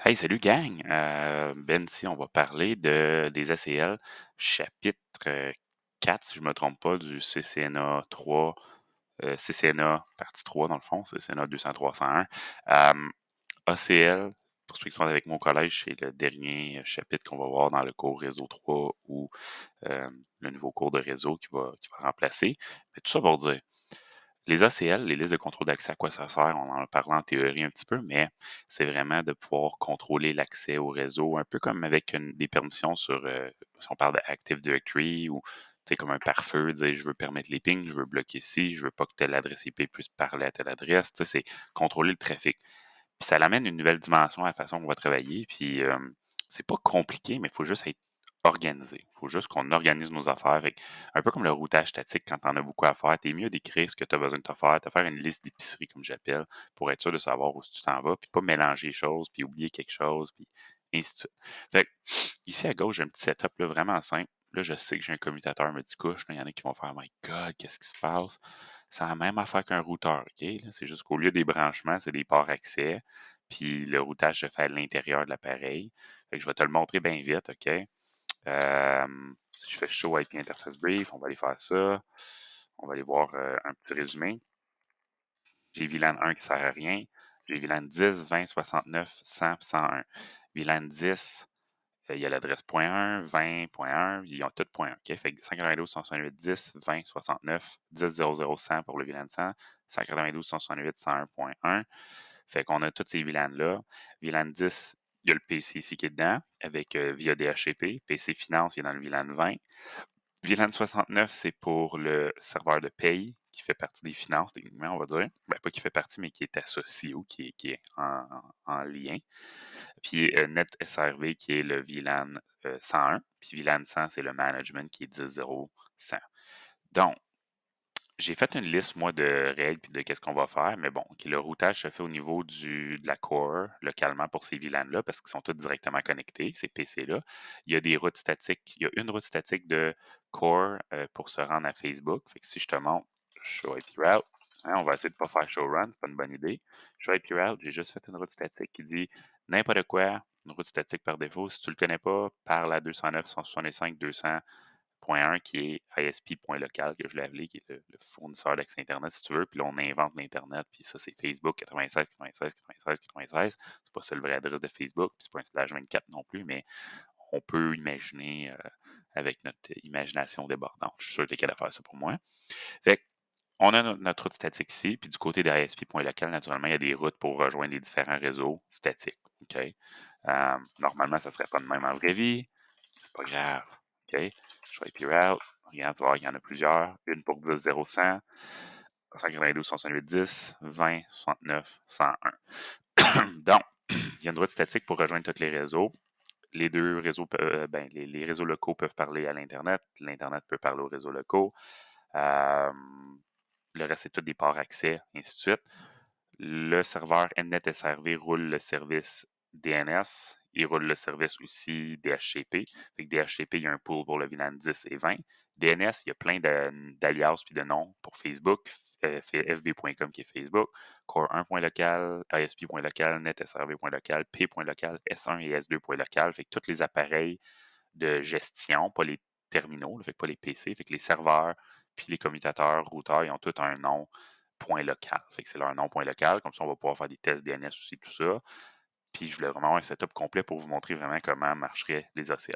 Hey, salut gang! Ben, ici, on va parler des ACL, chapitre 4, si je me trompe pas, du CCNA 3, CCNA partie 3 dans le fond, CCNA 200-301. ACL, pour ceux qui sont avec moi au collège, c'est le dernier chapitre qu'on va voir dans le cours Réseau 3 ou le nouveau cours de réseau qui va remplacer. Mais tout ça pour dire, les ACL, les listes de contrôle d'accès, à quoi ça sert? On en a parlé en théorie un petit peu, mais c'est vraiment de pouvoir contrôler l'accès au réseau, un peu comme avec des permissions sur, si on parle d'Active Directory ou comme un pare-feu, dire je veux permettre les pings, je veux bloquer ci, je veux pas que telle adresse IP puisse parler à telle adresse. C'est contrôler le trafic. Puis ça l'amène une nouvelle dimension à la façon qu'on va travailler. Puis c'est pas compliqué, mais il faut juste être organisé. Il faut juste qu'on organise nos affaires. Fait que, un peu comme le routage statique, quand tu en as beaucoup à faire, t'es mieux d'écrire ce que tu as besoin de te faire, de faire une liste d'épicerie, comme j'appelle, pour être sûr de savoir où tu t'en vas, puis pas mélanger les choses, puis oublier quelque chose, puis ainsi de suite. Fait que, ici à gauche, j'ai un petit setup là, vraiment simple. Là, je sais que j'ai un commutateur multicouche. Là, il y en a qui vont faire My God, qu'est-ce qui se passe? C'est la même affaire qu'un routeur, OK? Là, c'est juste qu'au lieu des branchements, c'est des ports accès. Puis le routage se fait à l'intérieur de l'appareil. Fait que je vais te le montrer bien vite, OK? Si je fais Show IP Interface Brief, on va aller faire ça. On va aller voir un petit résumé. J'ai VLAN 1 qui sert à rien. J'ai VLAN 10, 20, 69, 100, 101. VLAN 10, il y a l'adresse .1, 20.1, ils ont tout .1. OK? Fait que 192, 168, 10, 20, 69, 10, 00, 100 pour le VLAN 100, 192, 168, 101.1. Fait qu'on a toutes ces VLAN-là. VLAN 10, il y a le PC ici qui est dedans, avec via DHCP. PC Finance, il est dans le VLAN 20. VLAN 69, c'est pour le serveur de paye qui fait partie des finances, techniquement, on va dire. Ben, pas qui fait partie, mais qui est associé ou qui est en lien. Puis NetSRV, qui est le VLAN 101. Puis VLAN 100, c'est le management qui est 10.0.100. Donc, j'ai fait une liste, moi, de règles puis de qu'est-ce qu'on va faire, mais bon, le routage se fait au niveau de la core, localement pour ces VLAN-là, parce qu'ils sont tous directement connectés, ces PC-là. Il y a des routes statiques. Il y a une route statique de core pour se rendre à Facebook. Fait que si je te montre Show IP Route, hein, on va essayer de ne pas faire Show Run, c'est pas une bonne idée. Show IP Route, j'ai juste fait une route statique qui dit n'importe quoi, une route statique par défaut. Si tu le connais pas, parle à 209, 165, 200. Point 1 qui est ISP.local, que je l'ai appelé, qui est le fournisseur d'accès Internet, si tu veux. Puis là, on invente l'Internet. Puis ça, c'est Facebook 96, 96, 96, 96. C'est pas ça le vrai adresse de Facebook. Puis c'est pas un slash 24 non plus, mais on peut imaginer avec notre imagination débordante. Je suis sûr que tu es capable de faire ça pour moi. Fait on a notre route statique ici. Puis du côté de ISP.local, naturellement, il y a des routes pour rejoindre les différents réseaux statiques. OK? Normalement, ça ne serait pas de même en vraie vie. C'est pas grave. OK? Je vais IP route. Regarde, tu vas voir qu'il y en a plusieurs. Une pour 10 0 100, 192, 168, 10, 20, 69, 101. Donc, il y a une route statique pour rejoindre tous les réseaux. Les deux réseaux, les réseaux locaux peuvent parler à l'Internet. L'Internet peut parler aux réseaux locaux. Euh, le reste, c'est tout des ports accès, ainsi de suite. Le serveur NNet SRV roule le service DNS. Il roule le service aussi DHCP. Fait que DHCP, il y a un pool pour le VLAN 10 et 20. DNS, il y a plein d'alias puis de noms pour Facebook. fb.com qui est Facebook. Core 1.local, ISP.local, NetSRV.local, P.local, S1 et S2.local. Fait que tous les appareils de gestion, pas les terminaux, fait que pas les PC, fait que les serveurs puis les commutateurs, routeurs, ils ont tous un nom point local. Fait que c'est leur nom point local. Comme ça, on va pouvoir faire des tests DNS aussi, tout ça. Puis je voulais vraiment avoir un setup complet pour vous montrer vraiment comment marcheraient les ACL.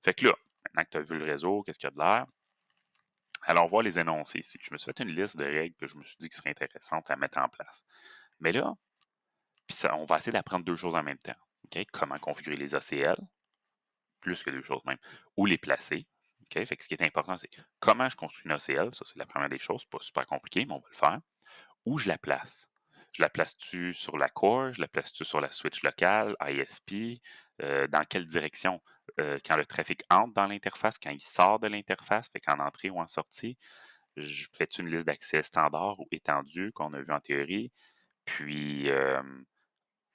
Fait que là, maintenant que tu as vu le réseau, qu'est-ce qu'il y a de l'air? Allons voir les énoncés ici. Je me suis fait une liste de règles que je me suis dit qui seraient intéressantes à mettre en place. Mais là, puis ça, on va essayer d'apprendre deux choses en même temps. OK? Comment configurer les ACL, plus que deux choses même, ou les placer. OK? Fait que ce qui est important, c'est comment je construis une ACL. Ça, c'est la première des choses. Pas super compliqué, mais on va le faire. Où je la place. Je la place-tu sur la core? Je la place-tu sur la switch locale, ISP? Dans quelle direction? Quand le trafic entre dans l'interface, quand il sort de l'interface, fait qu'en entrée ou en sortie, je fais-tu une liste d'accès standard ou étendue qu'on a vu en théorie? Puis,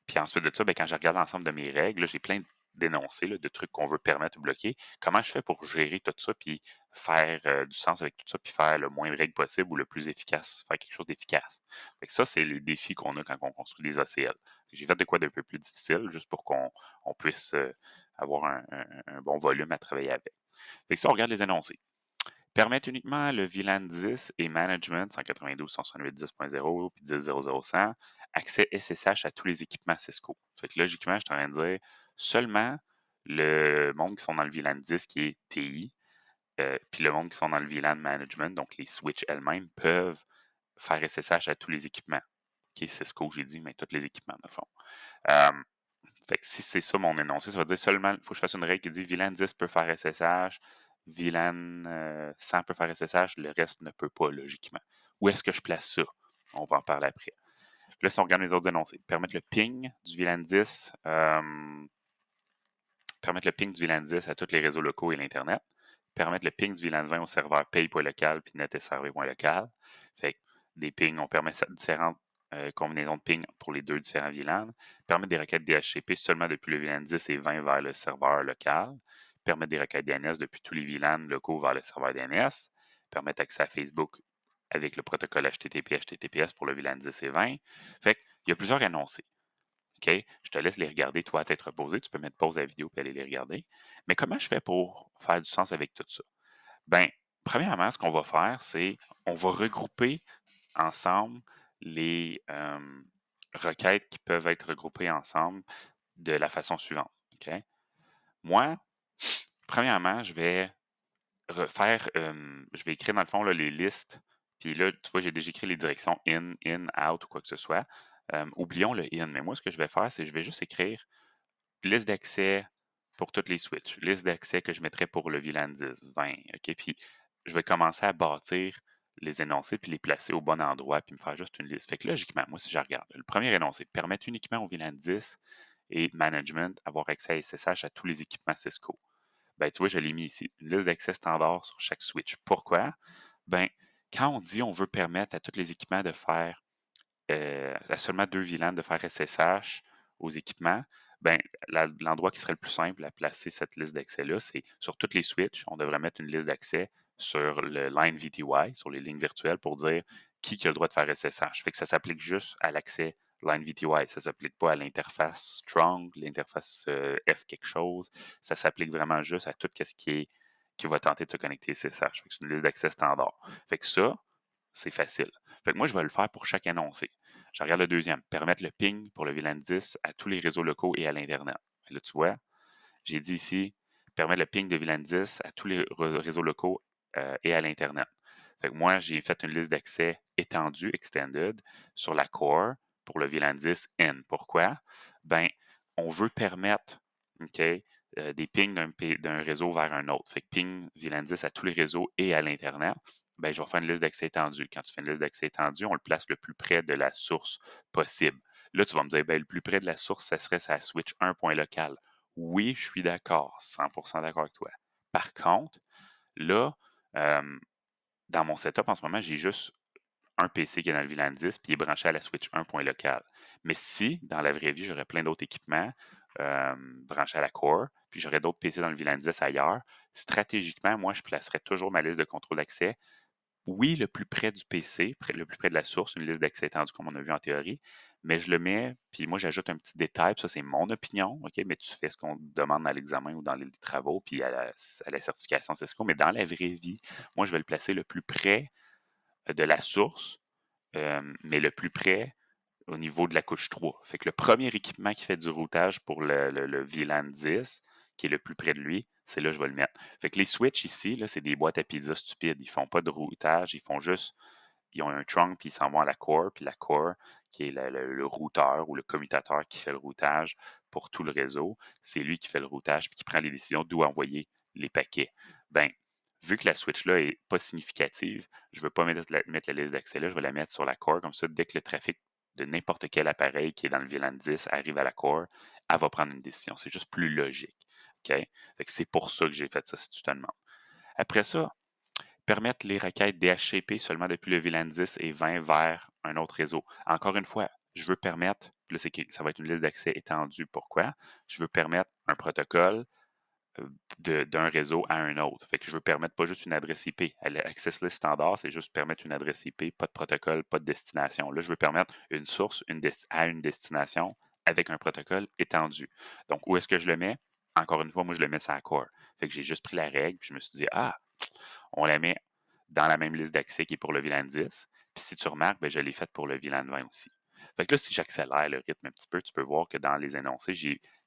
puis ensuite de ça, ben, quand je regarde l'ensemble de mes règles, là, j'ai plein d'énoncés là, de trucs qu'on veut permettre ou bloquer. Comment je fais pour gérer tout ça puis faire du sens avec tout ça, puis faire le moins de règles possible ou le plus efficace, faire quelque chose d'efficace. Fait que ça, c'est les défis qu'on a quand on construit des ACL. J'ai fait de quoi d'un peu plus difficile, juste pour qu'on puisse avoir un bon volume à travailler avec. Fait que si on regarde les énoncés, permettent uniquement le VLAN 10 et Management 192.168.10.0 puis 10.0.0.100 accès SSH à tous les équipements Cisco. Fait que logiquement, je suis en train de dire seulement le monde qui sont dans le VLAN 10 qui est TI, puis le monde qui sont dans le VLAN Management, donc les switches elles-mêmes, peuvent faire SSH à tous les équipements. OK, Cisco, j'ai dit, mais tous les équipements, dans le fond. Euh, Fait que si c'est ça mon énoncé, ça veut dire seulement, il faut que je fasse une règle qui dit VLAN 10 peut faire SSH, VLAN 100 peut faire SSH, le reste ne peut pas, logiquement. Où est-ce que je place ça? On va en parler après. Puis là, si on regarde les autres énoncés, permettre le ping du VLAN 10, permettre le ping du VLAN 10 à tous les réseaux locaux et l'Internet, permettre le ping du VLAN 20 au serveur pay.local puis netSRV.local. Fait que des pings, on permet différentes combinaisons de ping pour les deux différents VLAN, permettre des requêtes DHCP seulement depuis le VLAN 10 et 20 vers le serveur local, permettre des requêtes DNS depuis tous les VLAN locaux vers le serveur DNS, permettre accès à Facebook avec le protocole HTTP/HTTPS pour le VLAN 10 et 20. Fait qu'il y a plusieurs énoncés. OK? Je te laisse les regarder, toi, à tête reposée. Tu peux mettre pause à la vidéo et aller les regarder. Mais comment je fais pour faire du sens avec tout ça? Bien, premièrement, ce qu'on va faire, c'est on va regrouper ensemble les requêtes qui peuvent être regroupées ensemble de la façon suivante. OK? Moi, premièrement, je vais je vais écrire dans le fond là, les listes. Puis là, tu vois, j'ai déjà écrit les directions in, out ou quoi que ce soit. Oublions le in, mais moi, ce que je vais faire, c'est que je vais juste écrire liste d'accès pour toutes les switches, liste d'accès que je mettrais pour le VLAN 10, 20, OK? Puis je vais commencer à bâtir les énoncés puis les placer au bon endroit puis me faire juste une liste. Fait que logiquement, moi, si je regarde, le premier énoncé, permettre uniquement au VLAN 10 et management avoir accès à SSH à tous les équipements Cisco. Ben, tu vois, je l'ai mis ici, une liste d'accès standard sur chaque switch. Pourquoi? Ben, quand on dit on veut permettre à tous les équipements de faire à seulement 2 VLAN de faire SSH aux équipements, ben, l'endroit qui serait le plus simple à placer cette liste d'accès-là, c'est sur toutes les switches, on devrait mettre une liste d'accès sur le line VTY, sur les lignes virtuelles, pour dire qui a le droit de faire SSH. Fait que ça s'applique juste à l'accès line VTY. Ça ne s'applique pas à l'interface strong, l'interface F quelque chose. Ça s'applique vraiment juste à tout ce qui va tenter de se connecter SSH. Fait que c'est une liste d'accès standard. Fait que ça, c'est facile. Fait que moi, je vais le faire pour chaque énoncé. Je regarde le deuxième. Permettre le ping pour le VLAN 10 à tous les réseaux locaux et à l'Internet. Là, tu vois, j'ai dit ici, permettre le ping de VLAN 10 à tous les réseaux locaux et à l'Internet. Fait que moi, j'ai fait une liste d'accès étendue, extended, sur la core pour le VLAN 10 N. Pourquoi? Ben, on veut permettre, OK, des pings d'un réseau vers un autre. Fait que ping VLAN 10 à tous les réseaux et à l'Internet. Ben, je vais faire une liste d'accès étendue. Quand tu fais une liste d'accès étendue, on le place le plus près de la source possible. Là, tu vas me dire, ben, le plus près de la source, ça serait sa switch 1.local. Oui, je suis d'accord, 100% d'accord avec toi. Par contre, là, dans mon setup en ce moment, j'ai juste un PC qui est dans le VLAN 10 puis il est branché à la switch 1.local. Mais si, dans la vraie vie, j'aurais plein d'autres équipements branchés à la core, puis j'aurais d'autres PC dans le VLAN 10 ailleurs, stratégiquement, moi, je placerais toujours ma liste de contrôle d'accès. Oui, le plus près du PC, le plus près de la source, une liste d'accès étendue comme on a vu en théorie, mais je le mets, puis moi j'ajoute un petit détail, puis ça c'est mon opinion, OK, mais tu fais ce qu'on te demande dans l'examen ou dans les travaux, puis à la certification Cisco, mais dans la vraie vie, moi je vais le placer le plus près de la source, mais le plus près au niveau de la couche 3. Fait que le premier équipement qui fait du routage pour le VLAN 10, qui est le plus près de lui, c'est là que je vais le mettre. Fait que les switches ici, là, c'est des boîtes à pizza stupides. Ils font pas de routage, ils font juste, ils ont un trunk, puis ils s'en vont à la core, puis la core, qui est le routeur ou le commutateur qui fait le routage pour tout le réseau, c'est lui qui fait le routage, puis qui prend les décisions d'où envoyer les paquets. Ben, vu que la switch-là est pas significative, je ne veux pas mettre la liste d'accès là, je vais la mettre sur la core, comme ça, dès que le trafic de n'importe quel appareil qui est dans le VLAN 10 arrive à la core, elle va prendre une décision. C'est juste plus logique. OK? Fait que c'est pour ça que j'ai fait ça, si tu te demandes. Après ça, permettre les requêtes DHCP seulement depuis le VLAN 10 et 20 vers un autre réseau. Encore une fois, je veux permettre, là, ça va être une liste d'accès étendue. Pourquoi? Je veux permettre un protocole d'un réseau à un autre. Fait que je veux permettre pas juste une adresse IP. Access List standard, c'est juste permettre une adresse IP, pas de protocole, pas de destination. Là, je veux permettre une source à une destination avec un protocole étendu. Donc, où est-ce que je le mets? Encore une fois, moi, je le mets sur la core. Fait que j'ai juste pris la règle, puis je me suis dit, ah, on la met dans la même liste d'accès qui est pour le VLAN 10. Puis si tu remarques, ben, je l'ai faite pour le VLAN 20 aussi. Fait que là, si j'accélère le rythme un petit peu, tu peux voir que dans les énoncés,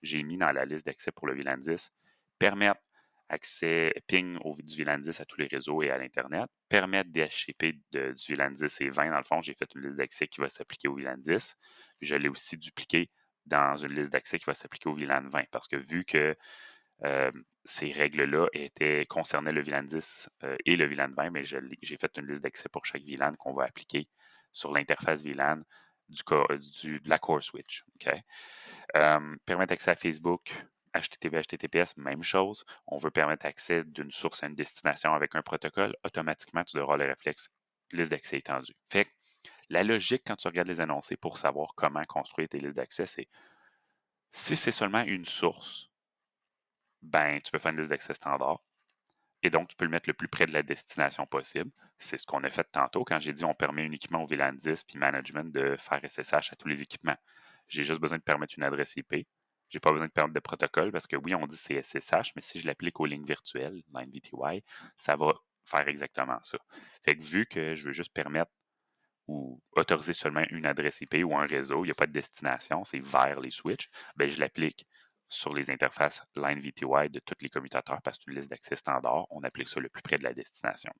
j'ai mis dans la liste d'accès pour le VLAN 10 permettre accès ping du VLAN 10 à tous les réseaux et à l'Internet, permettre DHCP du VLAN 10 et 20. Dans le fond, j'ai fait une liste d'accès qui va s'appliquer au VLAN 10. Je l'ai aussi dupliqué dans une liste d'accès qui va s'appliquer au VLAN 20 parce que vu que ces règles-là concernaient le VLAN 10 et le VLAN 20, mais j'ai fait une liste d'accès pour chaque VLAN qu'on va appliquer sur l'interface VLAN de la core switch. Okay? Permettre accès à Facebook, HTTP, HTTPS, même chose. On veut permettre accès d'une source à une destination avec un protocole. Automatiquement, tu auras le réflexe liste d'accès étendue. Fait que la logique, quand tu regardes les énoncés pour savoir comment construire tes listes d'accès, c'est si c'est seulement une source, ben, tu peux faire une liste d'accès standard. Et donc, tu peux le mettre le plus près de la destination possible. C'est ce qu'on a fait tantôt quand j'ai dit on permet uniquement au VLAN 10 puis management de faire SSH à tous les équipements. J'ai juste besoin de permettre une adresse IP. J'ai pas besoin de permettre de protocole parce que oui, on dit c'est SSH, mais si je l'applique aux lignes virtuelles, line VTY, ça va faire exactement ça. Fait que vu que je veux juste permettre ou autoriser seulement une adresse IP ou un réseau, il n'y a pas de destination, c'est vers les switches, ben je l'applique sur les interfaces Line VTY de tous les commutateurs parce que c'est une liste d'accès standard. On applique ça le plus près de la destination.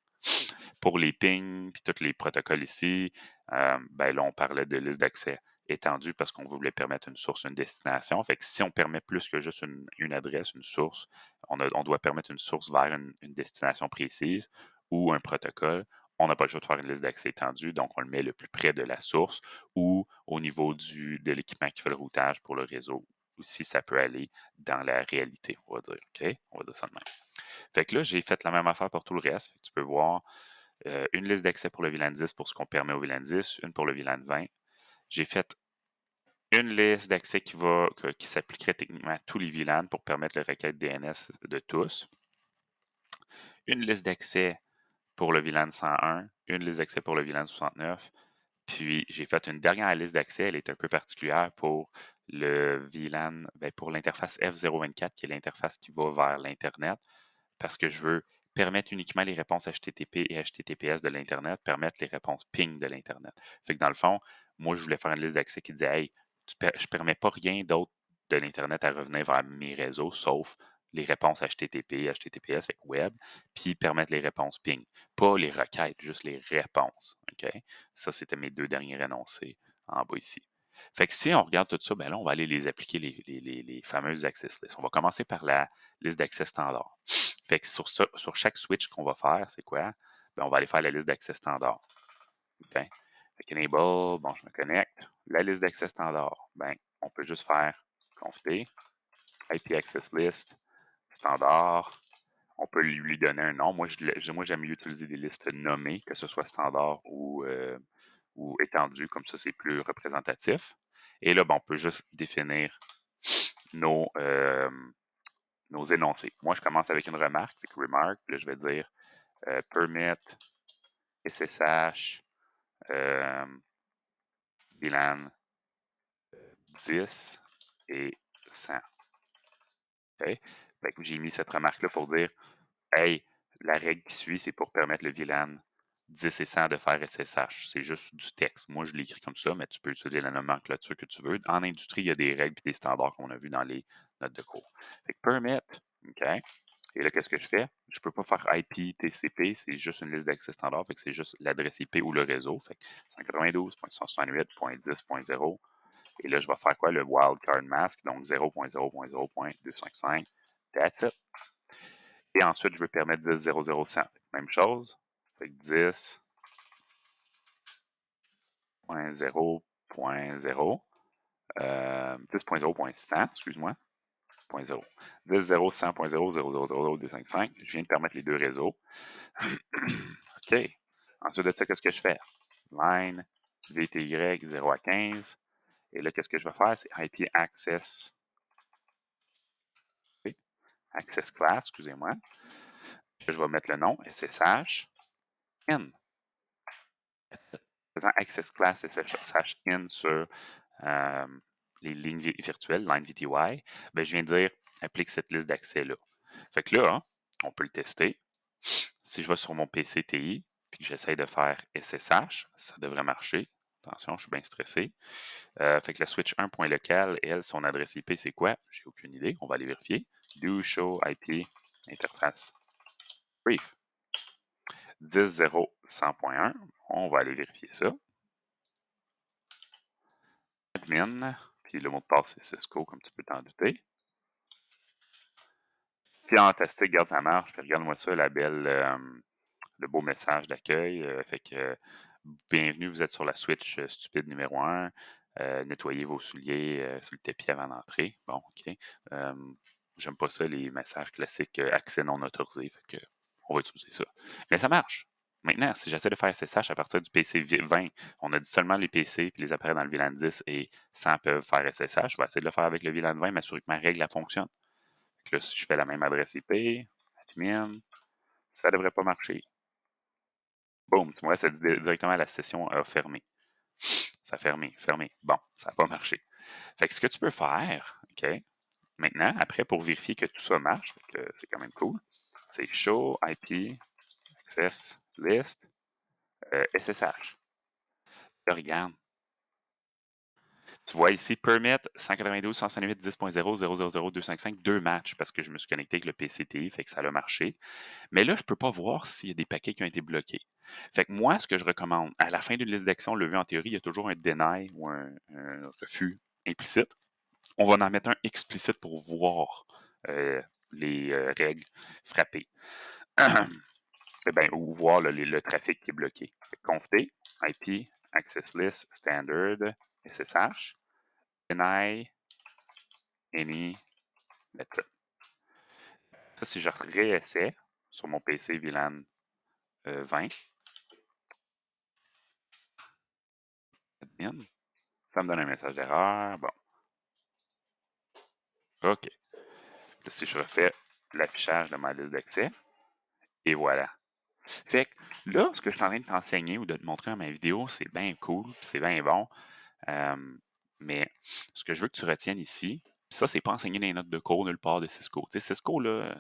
Pour les pings puis tous les protocoles ici, ben là, on parlait de liste d'accès étendue parce qu'on voulait permettre une source, une destination. Fait que si on permet plus que juste une adresse, une source, on doit permettre une source vers une destination précise ou un protocole. On n'a pas le choix de faire une liste d'accès étendue, donc on le met le plus près de la source ou au niveau de l'équipement qui fait le routage pour le réseau. Ou si ça peut aller dans la réalité, on va dire. OK? On va dire ça de même. Fait que là, j'ai fait la même affaire pour tout le reste. Fait que tu peux voir une liste d'accès pour le VLAN 10 pour ce qu'on permet au VLAN 10, une pour le VLAN 20. J'ai fait une liste d'accès qui s'appliquerait techniquement à tous les VLAN pour permettre le requête DNS de tous. Une liste d'accès pour le VLAN 101, une liste d'accès pour le VLAN 69. Puis j'ai fait une dernière liste d'accès, elle est un peu particulière pour le VLAN, pour l'interface F024, qui est l'interface qui va vers l'Internet, parce que je veux permettre uniquement les réponses HTTP et HTTPS de l'Internet, permettre les réponses ping de l'Internet. Fait que dans le fond, moi, je voulais faire une liste d'accès qui disait, hey, je permets pas rien d'autre de l'Internet à revenir vers mes réseaux, sauf les réponses HTTP, HTTPS, avec web, puis permettre les réponses ping. Pas les requêtes, juste les réponses. OK? Ça, c'était mes deux derniers énoncés en bas ici. Fait que si on regarde tout ça, ben là, on va aller les appliquer, les fameuses access lists. On va commencer par la liste d'accès standard. Fait que sur chaque switch qu'on va faire, c'est quoi? Ben, on va aller faire la liste d'accès standard. Okay? Fait qu'enable, bon, je me connecte. La liste d'accès standard, ben, on peut juste faire conf-t, IP access list, standard. On peut lui donner un nom. Moi, j'aime mieux utiliser des listes nommées, que ce soit standard ou étendu, comme ça, c'est plus représentatif. Et là, ben, on peut juste définir nos, euh, nos énoncés. Moi, je commence avec une remarque, c'est que remark, puis là, je vais dire permit, SSH, euh, VLAN 10 et 100. Okay? Fait que j'ai mis cette remarque-là pour dire, hey, la règle qui suit, c'est pour permettre le VLAN 10 et 100 de faire SSH. C'est juste du texte. Moi, je l'écris comme ça, mais tu peux utiliser la nomenclature que tu veux. En industrie, il y a des règles et des standards qu'on a vus dans les notes de cours. Fait que permit, OK? Et là, qu'est-ce que je fais? Je ne peux pas faire IP, TCP, c'est juste une liste d'accès standard, fait que c'est juste l'adresse IP ou le réseau. Fait que 192.168.10.0. Et là, je vais faire quoi? Le wildcard mask, donc 0.0.0.255. That's it. Et ensuite, je veux permettre 10.0.0.100. Même chose. Fait que 10.0.0. 10.0.100, excuse-moi. 0. 10.0.100.0.0.0.255. Je viens de permettre les deux réseaux. OK. Ensuite de ça, qu'est-ce que je fais? Line VTY 0 à 15. Et là, qu'est-ce que je vais faire? C'est IP access. Okay. access class, excusez-moi. Je vais mettre le nom SSH in. Faisant access class SSH in sur euh, les lignes virtuelles, line VTY, ben, je viens de dire applique cette liste d'accès-là. Fait que là, on peut le tester. Si je vais sur mon PC TI puis que j'essaie de faire SSH, ça devrait marcher. Attention, je suis bien stressé. Fait que la switch 1.local, elle, son adresse IP, c'est quoi? J'ai aucune idée. On va aller vérifier. Do show IP interface brief. 10.0.100.1. On va aller vérifier ça. Admin. Puis le mot de passe, c'est Cisco, comme tu peux t'en douter. Fantastique, garde ta marche. Puis regarde-moi ça, le beau message d'accueil. Fait que bienvenue, vous êtes sur la Switch stupide numéro 1. Nettoyez vos souliers sur le tapis avant d'entrer. Bon, OK. J'aime pas ça, les messages classiques accès non autorisé. Fait que on va utiliser ça. Mais ça marche. Maintenant, si j'essaie de faire SSH à partir du PC 20, on a dit seulement les PC et les appareils dans le VLAN 10 et 100 peuvent faire SSH. Je vais essayer de le faire avec le VLAN 20, m'assurer que ma règle elle fonctionne. Là, si je fais la même adresse IP, admin, ça devrait pas marcher. Boum, tu vois, ça dit directement la session a fermé. Ça a fermé. Bon, ça n'a pas marché. Fait que ce que tu peux faire, OK, maintenant, après, pour vérifier que tout ça marche, c'est quand même cool, c'est show IP access list SSH. Là, regarde. Tu vois ici, permit 192.168.10.0.0.0.255, deux matchs parce que je me suis connecté avec le PCTI, fait que ça a marché. Mais là, je ne peux pas voir s'il y a des paquets qui ont été bloqués. Fait que moi, ce que je recommande, à la fin d'une liste d'actions levée en théorie, il y a toujours un deny ou un refus implicite. On va en mettre un explicite pour voir euh, les règles frappées. Ou voir le trafic qui est bloqué. Conf-t, IP, access list, standard, SSH, deny, any method. Ça, si je réessaie sur mon PC VLAN 20, admin, ça me donne un message d'erreur. Bon, OK. Là, si je refais l'affichage de ma liste d'accès, et voilà. Fait que là, ce que je suis en train de t'enseigner ou de te montrer dans ma vidéo, c'est bien cool, puis c'est bien bon. Mais ce que je veux que tu retiennes ici, ça, c'est pas enseigné dans les notes de cours nulle part de Cisco. Tu sais, Cisco, là,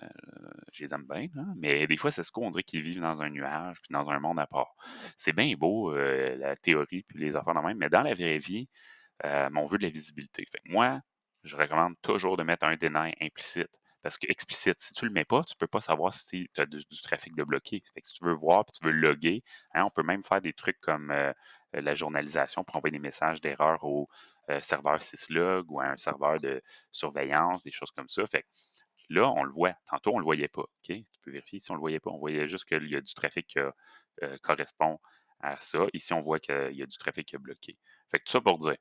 je les aime bien, là, mais des fois, Cisco, on dirait qu'ils vivent dans un nuage puis dans un monde à part. C'est bien beau, la théorie puis les affaires de même, mais dans la vraie vie, on veut de la visibilité. Fait que moi, je recommande toujours de mettre un deny implicite. Parce que explicite, si tu le mets pas, tu peux pas savoir si tu as du trafic de bloqué. Fait que si tu veux voir puis tu veux loguer, hein, on peut même faire des trucs comme la journalisation pour envoyer des messages d'erreur au serveur syslog ou à un serveur de surveillance, des choses comme ça. Fait que là, on le voit. Tantôt, on le voyait pas. OK? Tu peux vérifier si on le voyait pas. On voyait juste qu'il y a du trafic qui correspond à ça. Ici, on voit qu'il y a du trafic qui est bloqué. Fait que tout ça pour dire.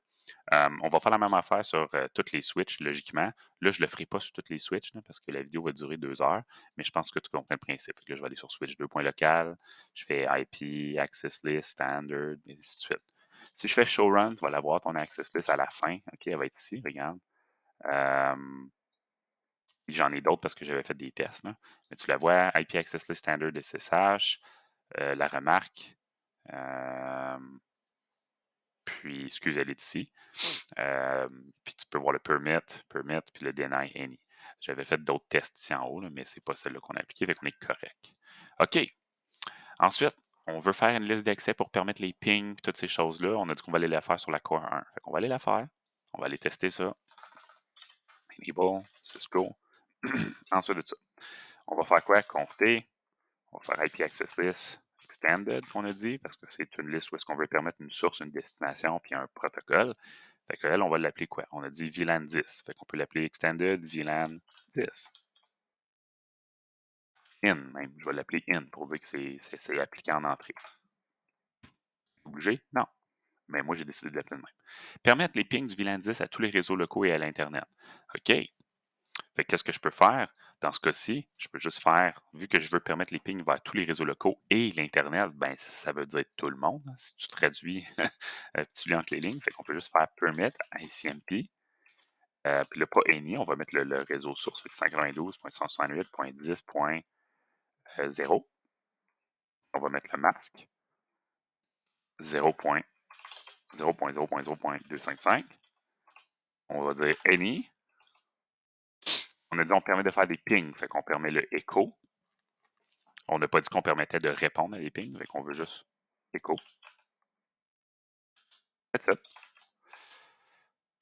On va faire la même affaire sur toutes les switches, logiquement. Là, je ne le ferai pas sur toutes les switches là, parce que la vidéo va durer 2 heures, mais je pense que tu comprends le principe. Là, je vais aller sur switch 2.local, je fais IP, access list, standard, et ainsi de suite. Si je fais show run, tu vas l'avoir, ton access list à la fin. OK, elle va être ici, regarde. Euh, J'en ai d'autres parce que j'avais fait des tests. Là. Mais tu la vois, IP access list standard SSH, la remarque, euh, puis, excusez, elle est ici. Puis tu peux voir le permit, puis le deny any. J'avais fait d'autres tests ici en haut, là, mais c'est pas celle-là qu'on a appliqué, fait qu'on est correct. OK. Ensuite, on veut faire une liste d'accès pour permettre les pings, toutes ces choses-là. On a dit qu'on va aller la faire sur la Core 1. Fait qu'on va aller la faire. On va aller tester ça. Enable, Cisco. Ensuite de ça, on va faire quoi? Compter. On va faire IP Access List Extended, qu'on a dit, parce que c'est une liste où est-ce qu'on veut permettre une source, une destination, puis un protocole. Fait qu'elle, on va l'appeler quoi? On a dit VLAN 10. Fait qu'on peut l'appeler Extended VLAN 10. In, même. Je vais l'appeler in pour dire que c'est appliqué en entrée. Obligé? Non. Mais moi, j'ai décidé de l'appeler de même. Permettre les pings du VLAN 10 à tous les réseaux locaux et à l'Internet. OK. Fait qu'est-ce que je peux faire? Dans ce cas-ci, je peux juste faire, vu que je veux permettre les pings vers tous les réseaux locaux et l'Internet, ben ça veut dire tout le monde. Hein, si tu traduis, tu lis entre les lignes. Fait qu'on peut juste faire permit ICMP Puis là, pas any, on va mettre le réseau source, fait que 192.168.10.0. On va mettre le masque, 0.0.0.255. On va dire any. On a dit on permet de faire des pings, fait qu'on permet le echo. On n'a pas dit qu'on permettait de répondre à des pings, fait qu'on veut juste echo. That's it.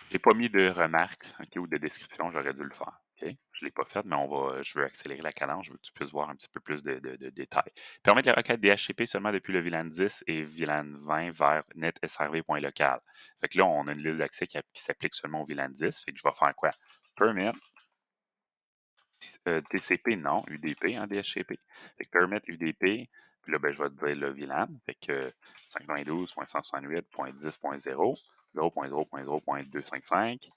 J'ai pas mis de remarques, ou de description, j'aurais dû le faire. OK? Je l'ai pas fait, mais je veux accélérer la cadence, je veux que tu puisses voir un petit peu plus de détails. Permettre les requêtes DHCP seulement depuis le VLAN 10 et VLAN 20 vers netsrv.local. Fait que là, on a une liste d'accès qui s'applique seulement au VLAN 10. Fait que je vais faire quoi? Permit TCP, non, UDP en DHCP. Fait que permit UDP, puis là, ben, je vais te dire le VLAN. Fait que 592.168.10.0, 0.0.0.255.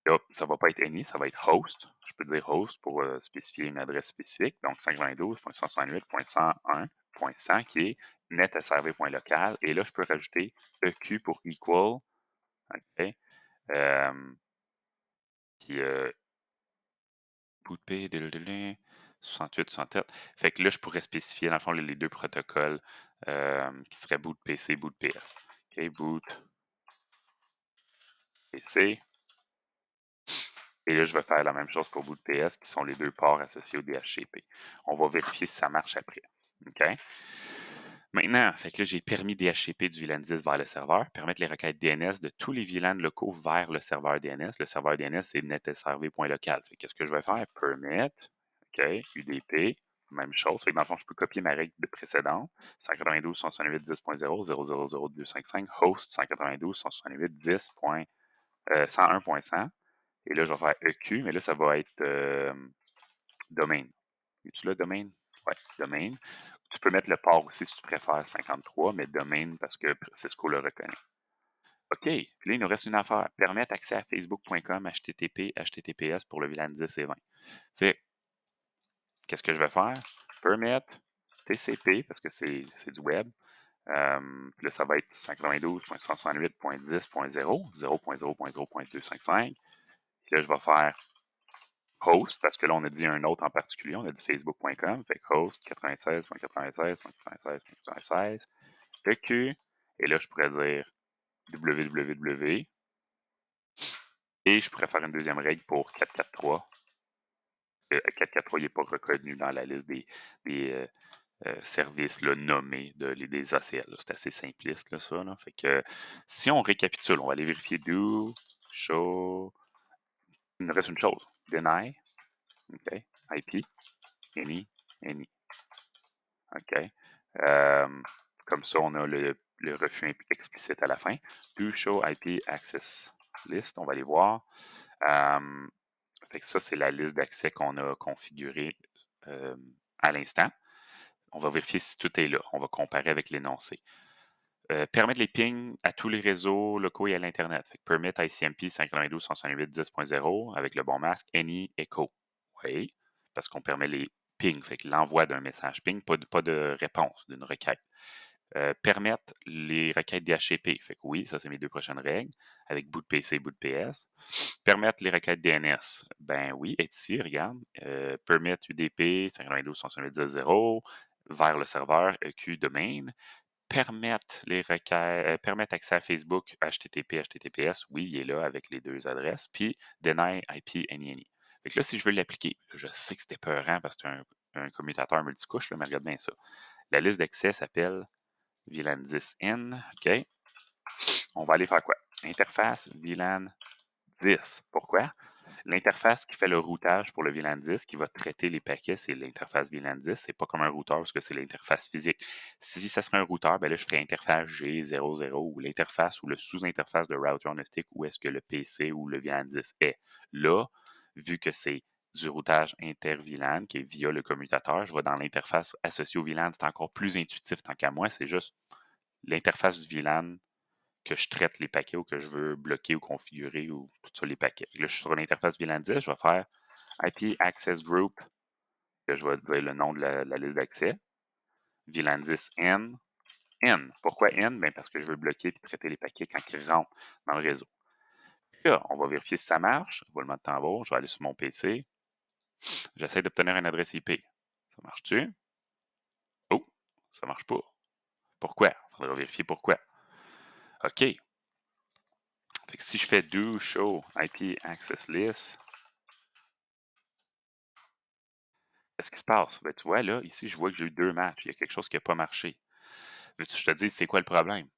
Là, ça ne va pas être any, ça va être host. Je peux dire host pour spécifier une adresse spécifique. Donc, 592.168.101.100 qui est netsrv.local. Et là, je peux rajouter EQ pour equal. OK? Puis, bootp, 68, 67. Fait que là, je pourrais spécifier, dans le fond, les deux protocoles qui seraient boot PC, boot PS. OK? Boot PC. Et là, je vais faire la même chose pour boot PS, qui sont les deux ports associés au DHCP. On va vérifier si ça marche après. OK? Maintenant, fait que là, j'ai permis DHCP du VLAN 10 vers le serveur, permettre les requêtes DNS de tous les VLAN locaux vers le serveur DNS. Le serveur DNS, c'est netsrv.local. Fait que ce que je vais faire, permit, OK, UDP, même chose. Fait que dans le fond, je peux copier ma règle de précédente, 192.168.10.0.00255, host 192.168.10.101.100. Et là, je vais faire EQ, mais là, ça va être domain. Es-tu là, domain? Ouais, domain. Tu peux mettre le port aussi si tu préfères 53, mais domaine parce que Cisco le reconnaît. OK. Puis là, il nous reste une affaire. Permettre accès à facebook.com, HTTP, HTTPS pour le VLAN 10 et 20. Fait qu'est-ce que je vais faire? Permettre TCP parce que c'est du web. Puis là, ça va être 592.168.10.0, 0.0.0.255. Puis là, je vais faire host, parce que là, on a dit un autre en particulier, on a dit facebook.com, fait que host 96.96.96.96, EQ, et là, je pourrais dire www, et je pourrais faire une deuxième règle pour 443. 443, il n'est pas reconnu dans la liste des services là, nommés des ACL. C'est assez simpliste, là, ça. Là. Fait que si on récapitule, on va aller vérifier do, show. Il nous reste une chose. Deny, OK, IP, any. OK. Comme ça, on a le refus explicite à la fin. Do show IP access list. On va aller voir. Fait que ça, c'est la liste d'accès qu'on a configurée à l'instant. On va vérifier si tout est là. On va comparer avec l'énoncé. Permettre les pings à tous les réseaux locaux et à l'Internet. Fait que permit ICMP 592.168.10.0 avec le bon masque, any echo. Oui, parce qu'on permet les pings, fait que l'envoi d'un message ping, pas de réponse d'une requête. Permettre les requêtes DHCP. Fait que oui, ça, c'est mes deux prochaines règles, avec boot PC, boot PS. Permettre les requêtes DNS. Ben oui, est ici, regarde. Permit UDP 592.168.10.0 vers le serveur EQ domain. Permettre accès à Facebook HTTP, HTTPS. Oui, il est là avec les deux adresses. Puis deny IP any. Fait que là, si je veux l'appliquer, je sais que c'était peurant parce que c'est un commutateur multicouche, là, mais regarde bien ça. La liste d'accès s'appelle VLAN 10 in. OK. On va aller faire quoi? Interface VLAN 10. Pourquoi? L'interface qui fait le routage pour le VLAN 10, qui va traiter les paquets, c'est l'interface VLAN 10. C'est pas comme un routeur parce que c'est l'interface physique. Si ça serait un routeur, ben là, je ferais interface G00 ou l'interface ou le sous-interface de router on a stick où est-ce que le PC ou le VLAN 10 est. Là, vu que c'est du routage inter-VLAN qui est via le commutateur, je vais dans l'interface associée au VLAN. C'est encore plus intuitif tant qu'à moi. C'est juste l'interface du VLAN que je traite les paquets ou que je veux bloquer ou configurer ou tout ça, les paquets. Là, je suis sur l'interface VLAN 10, je vais faire IP Access Group, que je vais dire le nom de la liste d'accès. VLAN 10 N. N. Pourquoi N? Ben parce que je veux bloquer et traiter les paquets quand ils rentrent dans le réseau. Là, on va vérifier si ça marche. Je vais le mettre en bas. Je vais aller sur mon PC. J'essaie d'obtenir une adresse IP. Ça marche-tu? Oh, ça marche pas. Pourquoi? Il faudra vérifier pourquoi. OK. Fait que si je fais do show IP access list, qu'est-ce qui se passe? Ben, tu vois, là, ici, je vois que j'ai eu 2 matchs. Il y a quelque chose qui n'a pas marché. Veux-tu que je te dise c'est quoi le problème?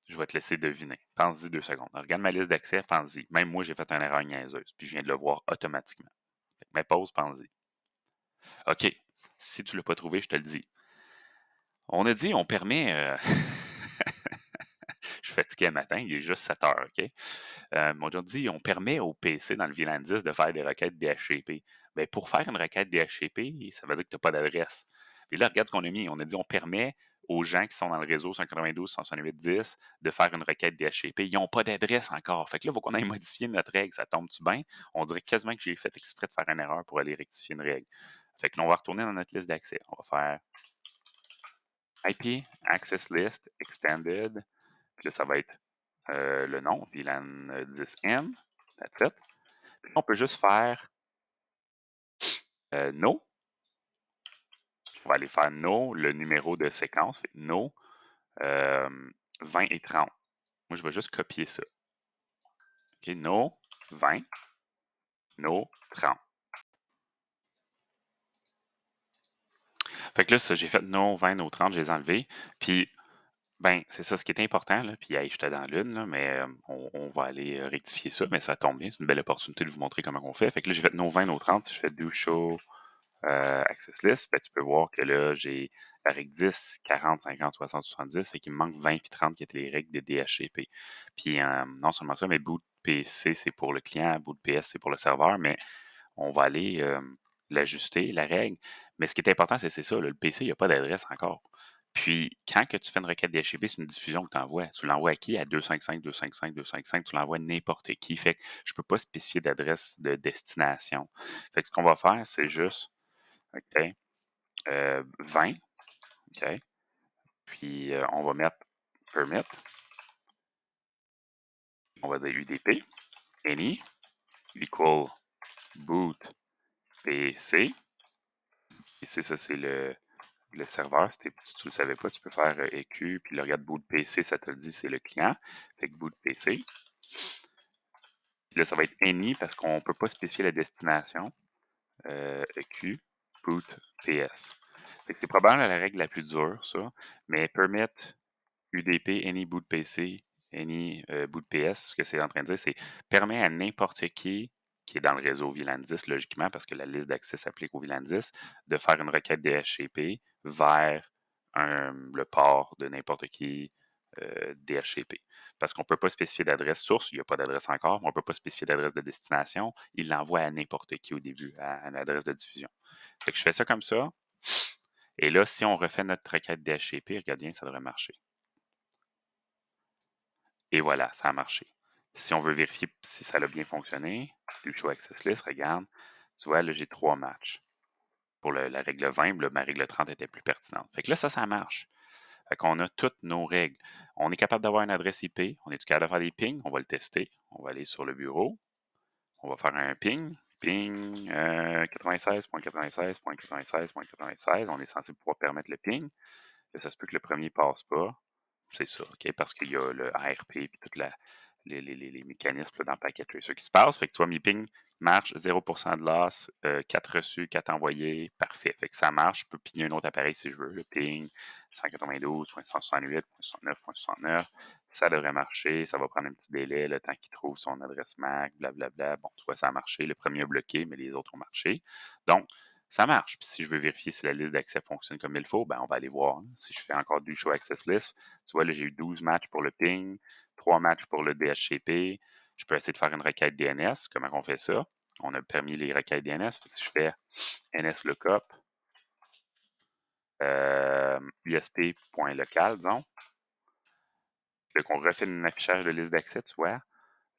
Je vais te laisser deviner. Pense-y 2 secondes. Regarde ma liste d'accès, pense-y. Même moi, j'ai fait une erreur niaiseuse, puis je viens de le voir automatiquement. Fait que mets pause, pense-y. OK. Si tu ne l'as pas trouvé, je te le dis. On a dit, on permet. Je suis fatigué le matin, il est juste 7 heures, OK? On a dit, on permet au PC dans le VLAN 10 de faire des requêtes DHCP. Bien, pour faire une requête DHCP, ça veut dire que tu n'as pas d'adresse. Puis là, regarde ce qu'on a mis. On a dit, on permet aux gens qui sont dans le réseau 192, 168, 10 de faire une requête DHCP. Ils n'ont pas d'adresse encore. Fait que là, il faut qu'on aille modifier notre règle. Ça tombe-tu bien? On dirait quasiment que j'ai fait exprès de faire une erreur pour aller rectifier une règle. Fait que là, on va retourner dans notre liste d'accès. On va faire IP Access List Extended. Puis là, ça va être le nom, VLAN 10M. That's it. Puis on peut juste faire no. On va aller faire no, le numéro de séquence. Fait no 20 et 30. Moi, je vais juste copier ça. OK, no 20, no 30. Fait que là, ça, j'ai fait no 20, no 30, je les ai enlevés. Puis, ben, c'est ça, ce qui est important, là. Puis, hey, j'étais dans l'une, là, mais on va aller rectifier ça, mais ça tombe bien. C'est une belle opportunité de vous montrer comment on fait. Fait que là, j'ai fait no 20, no 30. Si je fais do show access list, ben, tu peux voir que là, j'ai la règle 10, 40, 50, 60, 70, fait qu'il me manque 20 et 30 qui étaient les règles de DHCP. Puis non seulement ça, mais boot PC, c'est pour le client, boot PS, c'est pour le serveur, mais on va aller l'ajuster, la règle. Mais ce qui est important, c'est ça, là, le PC, il n'y a pas d'adresse encore. Puis, quand que tu fais une requête DHCP, c'est une diffusion que tu envoies. Tu l'envoies à qui? À 255, 255, 255. Tu l'envoies à n'importe qui. Fait que je ne peux pas spécifier d'adresse de destination. Fait que ce qu'on va faire, c'est juste OK. 20. OK. Puis, on va mettre permit. On va dire UDP. Any equal boot PC. PC, ça, c'est le serveur. Si tu ne le savais pas, tu peux faire EQ. Puis, le regarde boot PC, ça te le dit, c'est le client. Fait que boot PC. Puis là, ça va être any parce qu'on ne peut pas spécifier la destination. EQ boot PS. Fait que c'est probablement la règle la plus dure, ça. Mais permit UDP, any boot PC, any boot PS, ce que c'est en train de dire, c'est permet à n'importe qui est dans le réseau VLAN 10, logiquement, parce que la liste d'accès s'applique au VLAN 10, de faire une requête DHCP vers le port de n'importe qui DHCP. Parce qu'on ne peut pas spécifier d'adresse source, il n'y a pas d'adresse encore, mais on ne peut pas spécifier d'adresse de destination. Il l'envoie à n'importe qui au début, à une adresse de diffusion. Fait que je fais ça comme ça. Et là, si on refait notre requête DHCP, regarde bien, ça devrait marcher. Et voilà, ça a marché. Si on veut vérifier si ça a bien fonctionné, du show access list, regarde, tu vois, là, j'ai 3 matchs. Pour la règle 20, là, ma règle 30 était plus pertinente. Fait que là, ça marche. Fait qu'on a toutes nos règles. On est capable d'avoir une adresse IP. On est capable de faire des pings. On va le tester. On va aller sur le bureau. On va faire un ping. Ping 96.96.96.96. On est censé pouvoir permettre le ping. Là, ça se peut que le premier passe pas. C'est ça, OK? Parce qu'il y a le ARP et tous les mécanismes dans Packet Tracer qui se passent. Fait que tu vois, mes pings marchent, 0% de loss, 4 reçus, 4 envoyés, parfait. Fait que ça marche. Je peux pigner un autre appareil si je veux. Le ping 192.168.69.69. Ça devrait marcher. Ça va prendre un petit délai, le temps qu'il trouve son adresse MAC, blablabla. Bon, tu vois, ça a marché. Le premier a bloqué, mais les autres ont marché. Donc, ça marche. Puis si je veux vérifier si la liste d'accès fonctionne comme il faut, ben on va aller voir. Si je fais encore du show access list, tu vois, là, j'ai eu 12 matchs pour le ping, 3 matchs pour le DHCP. Je peux essayer de faire une requête DNS. Comment on fait ça? On a permis les requêtes DNS. Fait que si je fais NS lookup, USP.local, disons, puis qu'on refait un affichage de liste d'accès, tu vois,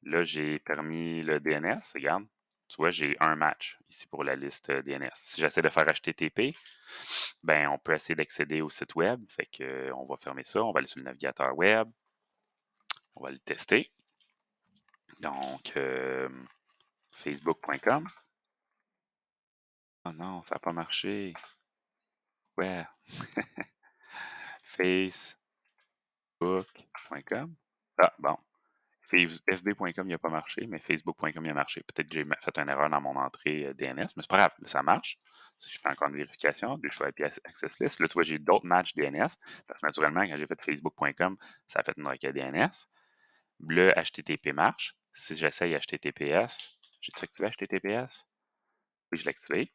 là, j'ai permis le DNS. Regarde, tu vois, j'ai un match ici pour la liste DNS. Si j'essaie de faire HTTP, ben, on peut essayer d'accéder au site web. Fait que, on va fermer ça. On va aller sur le navigateur web. On va le tester. Donc, facebook.com. Oh non, ça n'a pas marché. Ouais. Facebook.com. Ah, bon. FB.com, il n'a pas marché, mais Facebook.com, il a marché. Peut-être que j'ai fait une erreur dans mon entrée DNS, mais c'est pas grave, ça marche. Si je fais encore une vérification, des choix IP Access List. Là, tu vois, j'ai d'autres matchs DNS, parce que naturellement, quand j'ai fait Facebook.com, ça a fait une requête DNS. Le HTTP marche. Si j'essaye HTTPS, j'ai-tu activé HTTPS? Oui, je l'ai activé.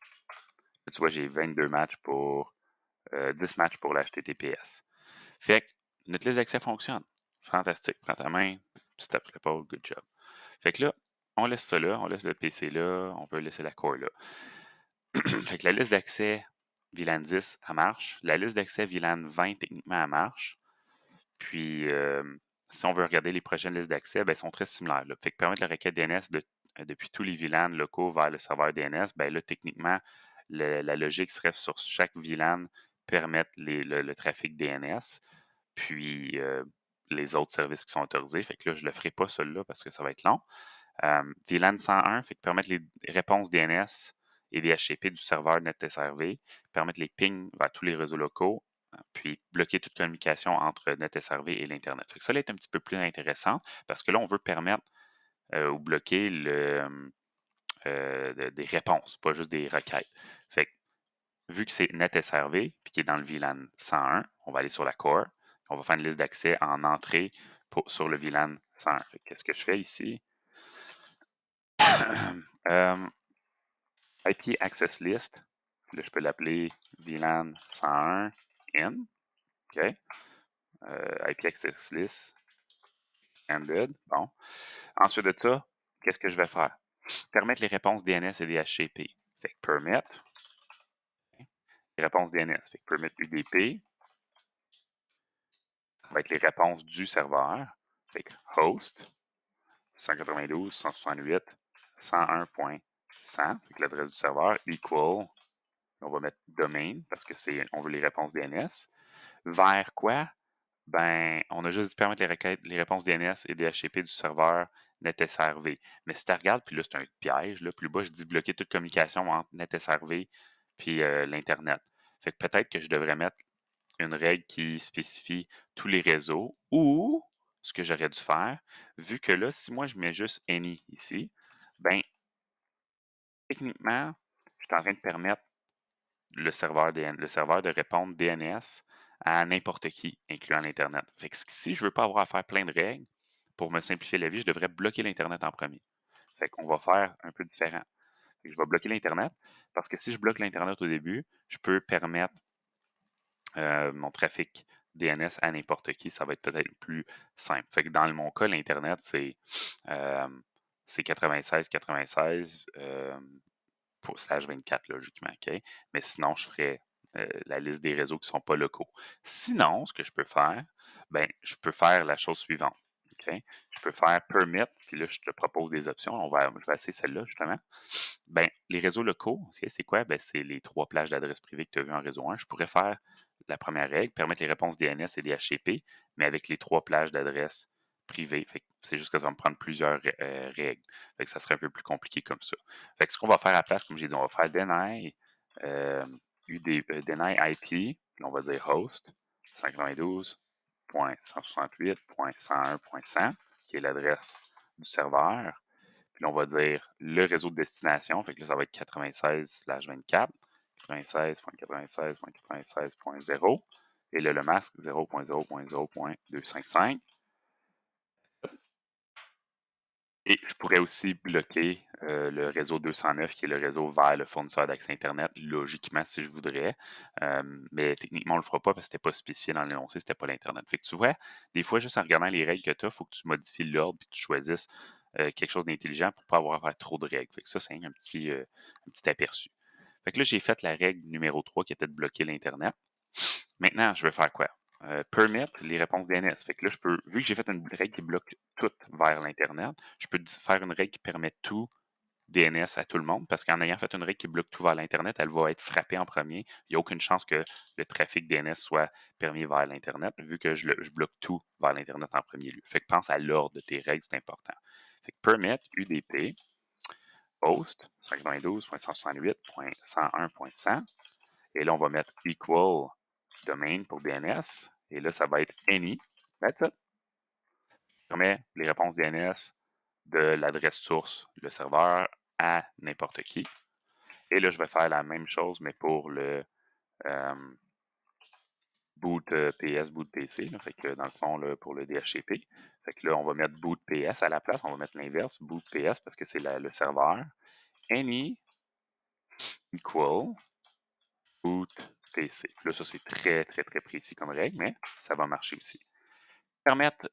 Là, tu vois, j'ai 22 matchs pour 10 matchs pour le HTTPS. Fait que notre liste d'accès fonctionne. Fantastique. Prends ta main, tu tapes l'épaule, good job. Fait que là, on laisse ça là, on laisse le PC là, on peut laisser la core là. Fait que la liste d'accès VLAN 10, elle marche. La liste d'accès VLAN 20, techniquement, elle marche. Puis, si on veut regarder les prochaines listes d'accès, ben, elles sont très similaires. Là. Fait que permettre la requête DNS depuis tous les VLAN locaux vers le serveur DNS, ben là, techniquement, la logique serait sur chaque VLAN permettre le trafic DNS, puis les autres services qui sont autorisés. Fait que là, je ne le ferai pas celui-là parce que ça va être long. VLAN 101, fait que permettre les réponses DNS et DHCP du serveur NetSRV, permettre les pings vers tous les réseaux locaux, puis bloquer toute communication entre NetSRV et l'Internet. Fait que ça va être un petit peu plus intéressant parce que là, on veut permettre ou bloquer des réponses, pas juste des requêtes. Fait que, vu que c'est NetSRV, puis qui est dans le VLAN 101, on va aller sur la core, on va faire une liste d'accès en entrée sur le VLAN 101. Qu'est-ce que je fais ici? Euh, IP Access List, là, je peux l'appeler VLAN 101 in, OK? IP Access List ended, bon. Ensuite de ça, qu'est-ce que je vais faire? Permettre les réponses DNS et DHCP. Fait que permit, okay, les réponses DNS. Fait que permit UDP, ça va être les réponses du serveur. Fait que host, 192.168.101.100, fait que l'adresse du serveur, equal, on va mettre domain parce que on veut les réponses DNS. Vers quoi? Ben, on a juste dit permettre les réponses DNS et DHCP du serveur NetSRV. Mais si tu regardes, puis là, c'est un piège, là, plus bas, je dis bloquer toute communication entre NetSRV puis l'Internet. Fait que peut-être que je devrais mettre une règle qui spécifie tous les réseaux ou ce que j'aurais dû faire, vu que là, si moi je mets juste any ici, ben, techniquement, je suis en train de permettre le serveur de répondre DNS à n'importe qui, incluant l'Internet. Fait que si je veux pas avoir à faire plein de règles, pour me simplifier la vie, je devrais bloquer l'Internet en premier. Fait qu'on va faire un peu différent. Fait que je vais bloquer l'Internet parce que si je bloque l'Internet au début, je peux permettre mon trafic DNS à n'importe qui. Ça va être peut-être plus simple. Fait que dans mon cas, l'Internet, euh, c'est 96 slash 24, logiquement, OK? Mais sinon, je ferais la liste des réseaux qui ne sont pas locaux. Sinon, ce que je peux faire, ben, je peux faire la chose suivante. OK? Je peux faire permit, puis là, je te propose des options. Je vais essayer celle-là, justement. Ben, les réseaux locaux, OK, c'est quoi? Ben, c'est les 3 plages d'adresses privées que tu as vues en réseau 1. Je pourrais faire la première règle, permettre les réponses DNS et DHCP, mais avec les 3 plages d'adresses privées. Fait que c'est juste que ça va me prendre plusieurs règles. Fait que ça serait un peu plus compliqué comme ça. Fait que ce qu'on va faire à la place, comme j'ai dit, on va faire deny, deny IP, puis on va dire host 192.168.101.100, qui est l'adresse du serveur. Puis là, on va dire le réseau de destination. Fait que là, ça va être 96/24, 96.96.96.0. Et là, le masque, 0.0.0.255. Et je pourrais aussi bloquer le réseau 209, qui est le réseau vers le fournisseur d'accès Internet, logiquement, si je voudrais. Mais techniquement, on ne le fera pas parce que ce n'était pas spécifié dans l'énoncé, ce n'était pas l'Internet. Fait que tu vois, des fois, juste en regardant les règles que tu as, il faut que tu modifies l'ordre et que tu choisisses quelque chose d'intelligent pour ne pas avoir à faire trop de règles. Fait que ça, c'est un petit aperçu. Fait que là, j'ai fait la règle numéro 3 qui était de bloquer l'Internet. Maintenant, je vais faire quoi? Permit les réponses DNS. Fait que là, vu que j'ai fait une règle qui bloque tout vers l'Internet, je peux faire une règle qui permet tout DNS à tout le monde parce qu'en ayant fait une règle qui bloque tout vers l'Internet, elle va être frappée en premier. Il n'y a aucune chance que le trafic DNS soit permis vers l'Internet, vu que je bloque tout vers l'Internet en premier lieu. Fait que pense à l'ordre de tes règles, c'est important. Fait que permit UDP host 192.168.101.100 et là, on va mettre equal domain pour DNS et là, ça va être any. That's it. Permet les réponses DNS de l'adresse source, le serveur, à n'importe qui. Et là, je vais faire la même chose, mais pour le boot PS, boot PC. Là. Fait que dans le fond, là, pour le DHCP. Fait que là, on va mettre boot PS à la place. On va mettre l'inverse, boot PS, parce que c'est le serveur. Any equal boot PC. Là, ça, c'est très, très, très précis comme règle, mais ça va marcher aussi. Permettre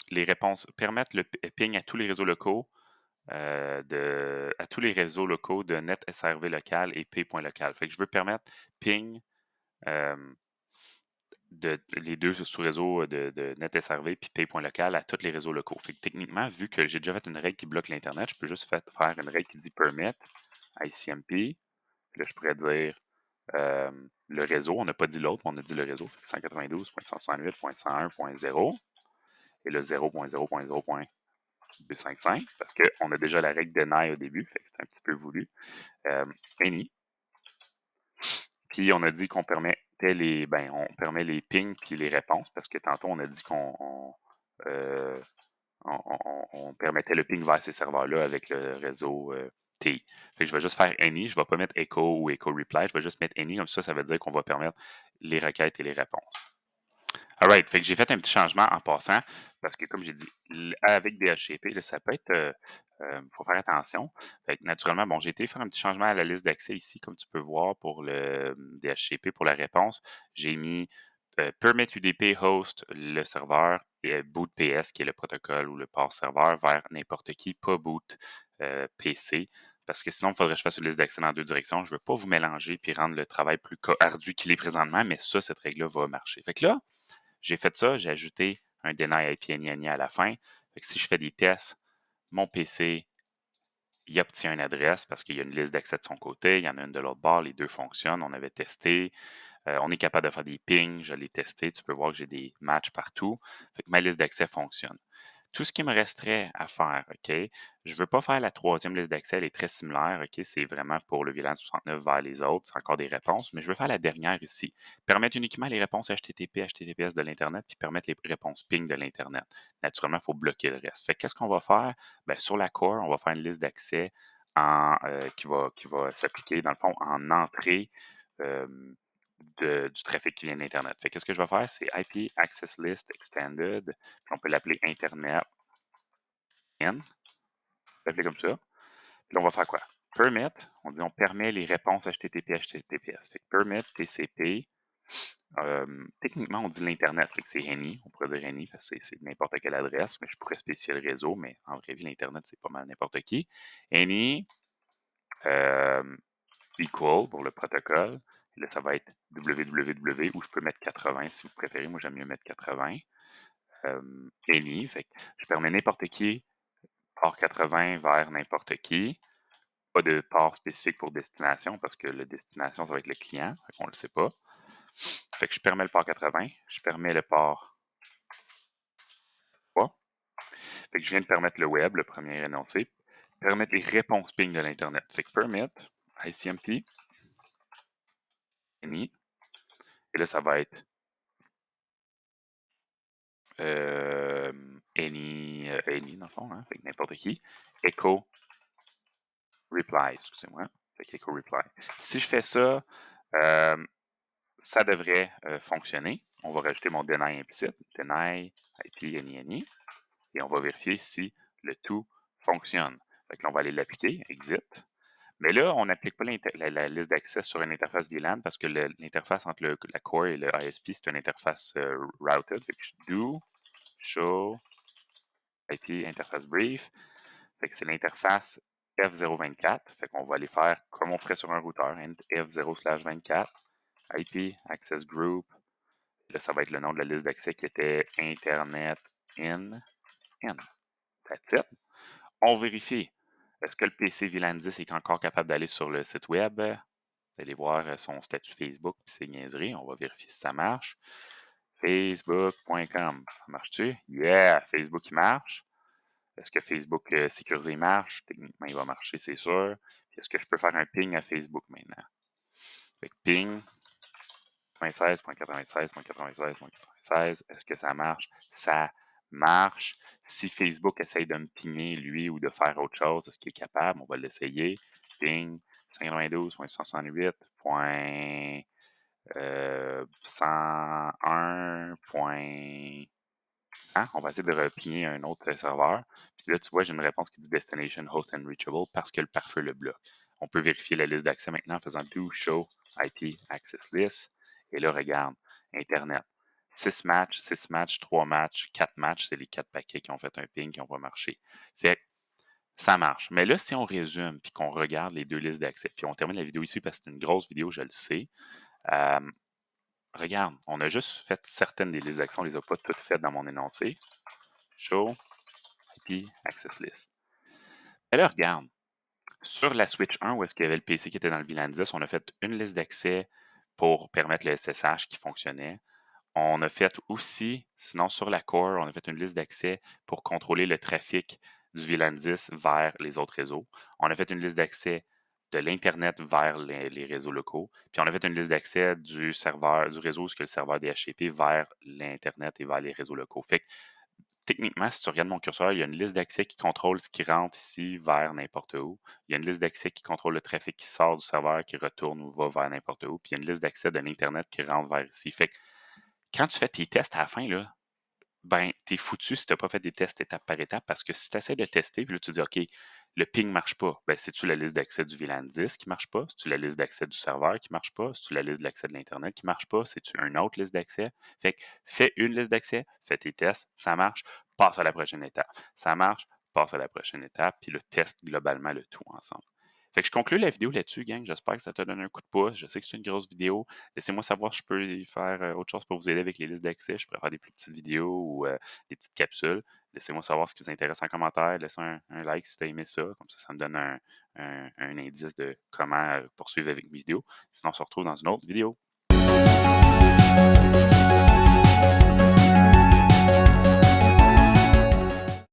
les réponses, permettre le ping à tous les réseaux locaux à tous les réseaux locaux de net SRV local et P.local. Fait que je veux permettre ping les deux sous-réseaux de net SRV puis P.local à tous les réseaux locaux. Fait que techniquement, vu que j'ai déjà fait une règle qui bloque l'Internet, je peux juste faire une règle qui dit permit ICMP. Là, je pourrais dire le réseau. On n'a pas dit l'autre, mais on a dit le réseau. Fait que 192.168.101.0 et le 0.0.0.255 parce qu'on a déjà la règle deny au début, fait que c'est un petit peu voulu. Any. Puis on a dit qu'on permettait on permet les pings puis les réponses parce que tantôt on a dit on permettait le ping vers ces serveurs-là avec le réseau TI. Fait que je vais juste faire any, je ne vais pas mettre echo ou echo reply, je vais juste mettre any, comme ça veut dire qu'on va permettre les requêtes et les réponses. Alright, fait que j'ai fait un petit changement en passant, parce que comme j'ai dit, avec DHCP, là, ça peut être, faut faire attention. Fait que naturellement, bon, j'ai été faire un petit changement à la liste d'accès ici, comme tu peux voir pour le DHCP, pour la réponse. J'ai mis permit UDP host, le serveur, et boot PS, qui est le protocole ou le port serveur, vers n'importe qui, pas boot PC. Parce que sinon, il faudrait que je fasse une liste d'accès dans deux directions. Je ne veux pas vous mélanger puis rendre le travail plus ardu qu'il est présentement, mais ça, cette règle-là va marcher. Fait que là, j'ai fait ça, j'ai ajouté un deny IP any à la fin. Fait que si je fais des tests, mon PC, il obtient une adresse parce qu'il y a une liste d'accès de son côté, il y en a une de l'autre bord, les deux fonctionnent, on avait testé. On est capable de faire des pings, je l'ai testé, tu peux voir que j'ai des matchs partout. Fait que ma liste d'accès fonctionne. Tout ce qui me resterait à faire, OK? Je ne veux pas faire la troisième liste d'accès, elle est très similaire, OK? C'est vraiment pour le VLAN 69 vers les autres, c'est encore des réponses, mais je veux faire la dernière ici. Permettre uniquement les réponses HTTP, HTTPS de l'Internet, puis permettre les réponses ping de l'Internet. Naturellement, il faut bloquer le reste. Fait qu'est-ce qu'on va faire? Bien, sur la core, on va faire une liste d'accès qui va s'appliquer, dans le fond, en entrée euh, du trafic qui vient d'Internet. Fait qu'est-ce que je vais faire? C'est IP Access List Extended, puis on peut l'appeler Internet N, l'appeler comme ça. Puis là, on va faire quoi? Permit, on permet les réponses HTTP, HTTPS. Fait que permit TCP, techniquement, on dit l'Internet, fait que c'est any, on pourrait dire any, parce que c'est n'importe quelle adresse, mais je pourrais spécifier le réseau, mais en vraie vie, l'Internet, c'est pas mal n'importe qui. Any, equal pour le protocole. Et là, ça va être www ou je peux mettre 80 si vous préférez. Moi, j'aime mieux mettre 80. Any, fait que je permets n'importe qui, port 80 vers n'importe qui. Pas de port spécifique pour destination parce que le destination, ça va être le client. On ne le sait pas. Fait que je permets le port 80. Je permets le port 3. Fait que je viens de permettre le web, le premier énoncé. Permettre les réponses ping de l'Internet. Fait que permit ICMP, any. Et là, ça va être any dans le fond, hein, fait que n'importe qui. Echo reply, excusez-moi. Fait que echo reply. Si je fais ça, ça devrait fonctionner. On va rajouter mon deny implicite, deny IP any, et on va vérifier si le tout fonctionne. Fait que là, on va aller l'appliquer, exit. Mais là, on n'applique pas la liste d'accès sur une interface VLAN parce que l'interface entre la core et le ISP, c'est une interface routed. Fait que je do show IP interface brief. Fait que c'est l'interface F024. Fait qu'on va aller faire comme on ferait sur un routeur, F0/24, IP access group. Là, ça va être le nom de la liste d'accès qui était Internet in. That's it. On vérifie Est-ce que le PC VLAN 10 est encore capable d'aller sur le site web? D'aller voir son statut Facebook et ses niaiseries. On va vérifier si ça marche. Facebook.com. Ça marche-tu? Yeah! Facebook, il marche. Est-ce que Facebook sécurisé marche? Techniquement, il va marcher, c'est sûr. Puis est-ce que je peux faire un ping à Facebook maintenant? Fait que ping 96.96.96.96. Est-ce que ça marche? Ça marche. Si Facebook essaye de me pinguer, lui, ou de faire autre chose, est-ce qu'il est capable? On va l'essayer. Ping 192.168.101. On va essayer de repigner un autre serveur. Puis là, tu vois, j'ai une réponse qui dit Destination Host Unreachable parce que le pare-feu le bloque. On peut vérifier la liste d'accès maintenant en faisant Do Show IP Access List. Et là, regarde, Internet. 6 matchs, 6 matchs, 3 matchs, 4 matchs, c'est les 4 paquets qui ont fait un ping qui n'ont pas marché. Fait que ça marche. Mais là, si on résume puis qu'on regarde les deux listes d'accès, puis on termine la vidéo ici parce que c'est une grosse vidéo, je le sais. Euh, regarde, on a juste fait certaines des listes d'accès, on ne les a pas toutes faites dans mon énoncé. Show IP Access List. Et là, regarde, sur la Switch 1, où est-ce qu'il y avait le PC qui était dans le VLAN 10, on a fait une liste d'accès pour permettre le SSH qui fonctionnait. On a fait aussi, sinon sur la Core, on a fait une liste d'accès pour contrôler le trafic du VLAN 10 vers les autres réseaux. On a fait une liste d'accès de l'Internet vers les réseaux locaux. Puis on a fait une liste d'accès du serveur, du réseau, ce que le serveur DHCP vers l'Internet et vers les réseaux locaux. Fait que techniquement, si tu regardes mon curseur, il y a une liste d'accès qui contrôle ce qui rentre ici vers n'importe où. Il y a une liste d'accès qui contrôle le trafic qui sort du serveur, qui retourne ou va vers n'importe où. Puis il y a une liste d'accès de l'Internet qui rentre vers ici. Fait que quand tu fais tes tests à la fin, là, ben, t'es foutu si t'as pas fait des tests étape par étape parce que si tu essaies de tester, puis là, tu dis, OK, le ping marche pas, ben, c'est-tu la liste d'accès du VLAN 10 qui marche pas? C'est-tu la liste d'accès du serveur qui marche pas? C'est-tu la liste d'accès de l'Internet qui marche pas? C'est-tu une autre liste d'accès? Fait que fais une liste d'accès, fais tes tests, ça marche, passe à la prochaine étape. Ça marche, passe à la prochaine étape, puis le test globalement le tout ensemble. Fait que je conclue la vidéo là-dessus, gang. J'espère que ça t'a donné un coup de pouce. Je sais que c'est une grosse vidéo. Laissez-moi savoir si je peux y faire autre chose pour vous aider avec les listes d'accès. Je pourrais faire des plus petites vidéos ou des petites capsules. Laissez-moi savoir ce qui vous intéresse en commentaire. Laissez un like si tu as aimé ça. Comme ça me donne un indice de comment poursuivre avec mes vidéos. Sinon, on se retrouve dans une autre vidéo.